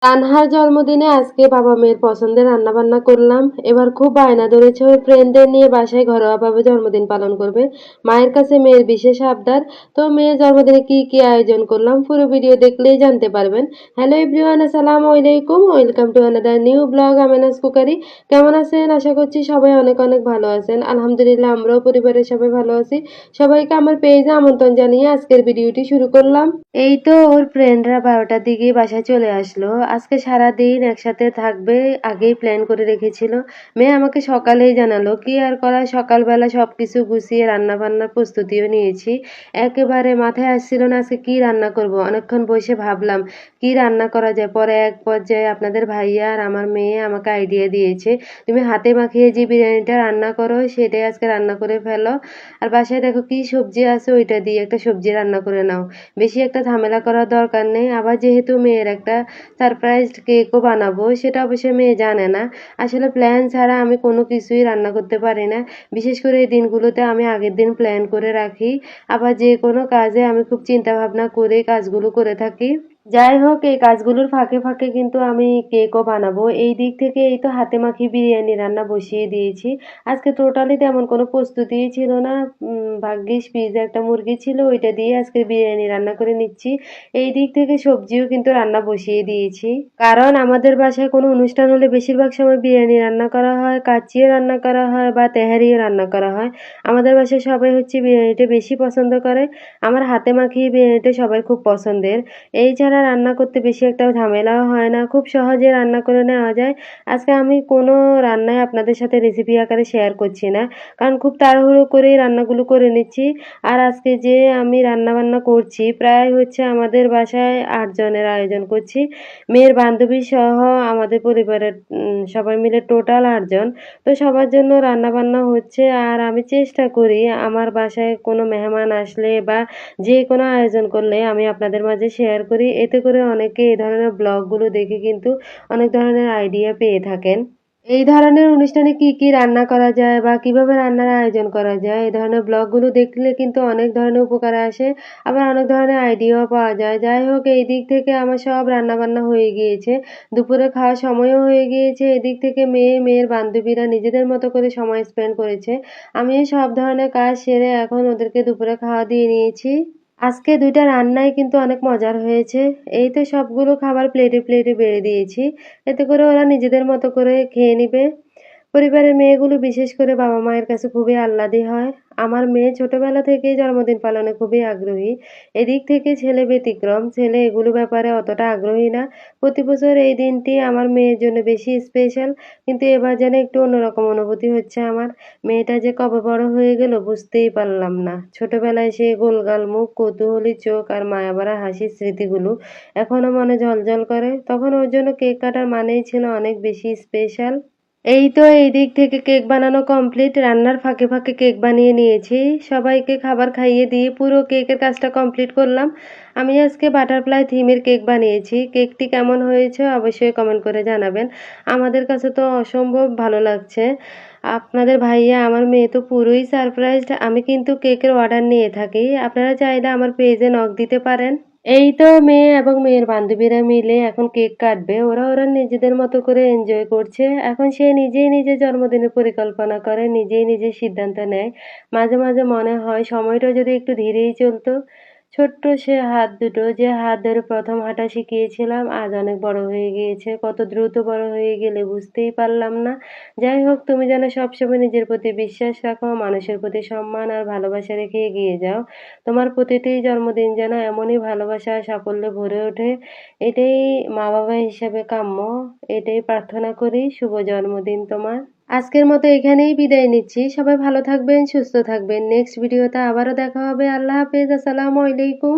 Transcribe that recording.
তানহার জন্মদিনে আজকে বাবা মেয়ের পছন্দের রান্নাবান্না করলাম। এবার খুব বায়না ধরেছে ওর ফ্রেন্ডদের নিয়ে বাসায় ঘরোয়াভাবে জন্মদিন পালন করবে। মায়ের কাছে মেয়ের বিশেষ আবদার। তো মেয়ের জন্মদিনে কি কি আয়োজন করলাম পুরো ভিডিও দেখলেই জানতে পারবেন। হ্যালো এভরিওয়ান, আসসালামু আলাইকুম, welcome to another new blog Amena's cookery. কেমন আছেন? আশা করছি সবাই অনেক অনেক ভালো আছেন। আলহামদুলিল্লাহ, আমরাও পরিবারের সবাই ভালো আছি। সবাইকে আমার পেজে আমন্ত্রণ জানিয়ে আজকের ভিডিওটি শুরু করলাম। এই তো ওর ফ্রেন্ডরা 12টার দিকে বাসায় চলে আসলো। আজকে সারাদিন একসাথে থাকবে, আগেই প্ল্যান করে রেখেছিল। মেয়ে আমাকে সকালেই জানালো, কি আর করা, সকালবেলা সবকিছু গুছিয়ে রান্না বান্নার প্রস্তুতিও নিয়েছি। একেবারে মাথায় আসছিল না আজকে কি রান্না করব। অনেকক্ষণ বসে ভাবলাম কি রান্না করা যায়। পরে এক পর্যায়ে আপনাদের ভাইয়া আর আমার মেয়ে আমাকে আইডিয়া দিয়েছে, তুমি হাতে মাখিয়ে যে বিরিয়ানিটা রান্না করো সেটাই আজকে রান্না করে ফেলো। আর বাসায় দেখো কি সবজি আছে, ওইটা দিয়ে একটা সবজি রান্না করে নাও। বেশি একটা ঝামেলা করার দরকার নেই। আবার যেহেতু মেয়ের একটা সারপ্রাইজ কেকও বানাবো, সেটা অবশ্যই মেয়ে জানে না। আসলে প্ল্যান ছাড়া আমি কোনো কিছুই রান্না করতে পারি না। বিশেষ করে এই দিনগুলোতে আমি আগের দিন প্ল্যান করে রাখি। আবার যে কোনো কাজে আমি খুব চিন্তা ভাবনা করে কাজগুলো করে থাকি। যাই হোক, এই কাজগুলোর ফাঁকে ফাঁকে কিন্তু আমি কেকও বানাবো। এই দিক থেকে এই তো হাতে মাখি বিরিয়ানি রান্না বসিয়ে দিয়েছি। আজকে টোটালি তেমন কোনো প্রস্তুতিই ছিল না। ভাগ্যিস ফ্রিজে একটা মুরগি ছিল, ওইটা দিয়ে আজকে বিরিয়ানি রান্না করে নিচ্ছি। এই দিক থেকে সবজিও কিন্তু রান্না বসিয়ে দিয়েছি। কারণ আমাদের বাসায় কোনো অনুষ্ঠান হলে বেশিরভাগ সময় বিরিয়ানি রান্না করা হয়, কাচ্চিও রান্না করা হয় বা তেহারিও রান্না করা হয়। আমাদের বাসায় সবাই হচ্ছে বিরিয়ানিটা বেশি পছন্দ করে। আমার হাতে মাখিয়ে বিরিয়ানিটা সবাই খুব পছন্দের। এই ছাড়া রান্না করতে বেশি একটা ঝামেলাও হয় না, খুব সহজে রান্না করে নেওয়া যায়। আজকে আমি কোনো রান্নায় আপনাদের সাথে রেসিপি আকারে শেয়ার করছি না, কারণ খুব তাড়াহুড়ো করেই রান্নাগুলো করে নিচ্ছি। আর আজকে যে আমি রান্না বান্না করছি প্রায় হচ্ছে আমাদের বাসায় 8 জনের আয়োজন করছি, মেয়ের বান্ধবী সহ আমাদের পরিবারের সবাই মিলে টোটাল 8 জন। তো সবার জন্য রান্না বান্না হচ্ছে। আর আমি চেষ্টা করি আমার বাসায় কোনো মেহমান আসলে বা যে কোনো আয়োজন করলে আমি আপনাদের মাঝে শেয়ার করি। এতে করে অনেকে এই ধরনের ব্লগগুলো দেখে কিন্তু অনেক ধরনের আইডিয়া পেয়ে থাকেন। এই ধরনের অনুষ্ঠানে কি কি রান্না করা যায় বা কিভাবে রান্নার আয়োজন করা যায়, এই ধরনের ব্লগগুলো দেখলে কিন্তু অনেক ধরনের উপকারে আসে। আবার অনেক ধরনের আইডিয়াও পাওয়া যায়। যাই হোক, এই দিক থেকে আমার সব রান্না বান্না হয়ে গিয়েছে, দুপুরে খাওয়ার সময়ও হয়ে গিয়েছে। এদিক থেকে মেয়ের বান্ধবীরা নিজেদের মতো করে সময় স্পেন্ড করেছে। আমি সব ধরনের কাজ সেরে এখন ওদেরকে দুপুরে খাওয়া দিয়ে নিয়েছি। আজকে 2টা রান্নাই কিন্তু অনেক মজার হয়েছে। এই তো সবগুলো খাবার প্লেটে প্লেটে বেড়ে দিয়েছি, এতে করে ওরা নিজেদের মতো করে খেয়ে নিবে। পরিবারের মেয়েগুলো বিশেষ করে বাবা মায়ের কাছে খুবই আহ্লাদী হয়। আমার মেয়ে ছোটবেলা থেকেই জন্মদিন পালনে খুবই আগ্রহী। এদিক থেকে ছেলে ব্যতিক্রম, ছেলে এগুলো ব্যাপারে অতটা আগ্রহী না। প্রতি বছর এই দিনটি আমার মেয়ের জন্য বেশি স্পেশাল, কিন্তু এবার যেন একটু অন্যরকম অনুভূতি হচ্ছে আমার। মেয়েটা যে কবে বড় হয়ে গেল বুঝতেই পারলাম না। ছোটবেলায় সে গোলগাল মুখ, কৌতূহলী চোখ আর মায়াভরা হাসির স্মৃতিগুলো এখনো মনে ঝলঝল করে। তখন ওর জন্য কেক কাটার মানেই ছিল অনেক বেশি স্পেশাল। এই তো এই দিক থেকে কেক বানানো কমপ্লিট। রান্নার ফাঁকে ফাঁকে কেক বানিয়ে নিয়েছি, সবাইকে খাবার খাইয়ে দিয়ে পুরো কেকের কাজটা কমপ্লিট করলাম। আমি আজকে বাটারফ্লাই থিমের কেক বানিয়েছি। কেকটি কেমন হয়েছে অবশ্যই কমেন্ট করে জানাবেন। আমাদের কাছে তো অসম্ভব ভালো লাগছে। আপনাদের ভাইয়া আমার মেয়ে তো পুরোই সারপ্রাইজড। আমি কিন্তু কেকের অর্ডার নিয়ে থাকি, আপনারা চাইলে আমার পেজে নক দিতে পারেন। এই তো মেয়ে এবং মেয়ের বান্ধবীরা মিলে এখন কেক কাটবে। ওরা নিজেদের মতো করে এনজয় করছে। এখন সে নিজেই নিজের জন্মদিনের পরিকল্পনা করে, নিজেই নিজের সিদ্ধান্ত নেয়। মাঝে মাঝে মনে হয় সময়টা যদি একটু ধীরেই চলতো। ছোট্ট সে হাত দুটো, যে হাত ধরে প্রথম হাঁটা শিখিয়েছিলাম, আজ অনেক বড় হয়ে গিয়েছে। কত দ্রুত বড় হয়ে গেলে বুঝতেই পারলাম না। যাই হোক, তুমি যেন সবসময় নিজের প্রতি বিশ্বাস রাখো, মানুষের প্রতি সম্মান আর ভালোবাসা রেখে এগিয়ে যাও। তোমার প্রতিটি জন্মদিন যেন এমনই ভালোবাসা আর সাফল্যে ভরে ওঠে, এটাই মা বাবা হিসেবে কাম্য। এটাই প্রার্থনা করি। শুভ জন্মদিন তোমার। আজকের মতো এখানেই বিদায় নিচ্ছি। সবাই ভালো থাকবেন, সুস্থ থাকবেন। নেক্সট ভিডিওতে আবারও দেখা হবে। আল্লাহ হাফেজ, আসসালামু আলাইকুম।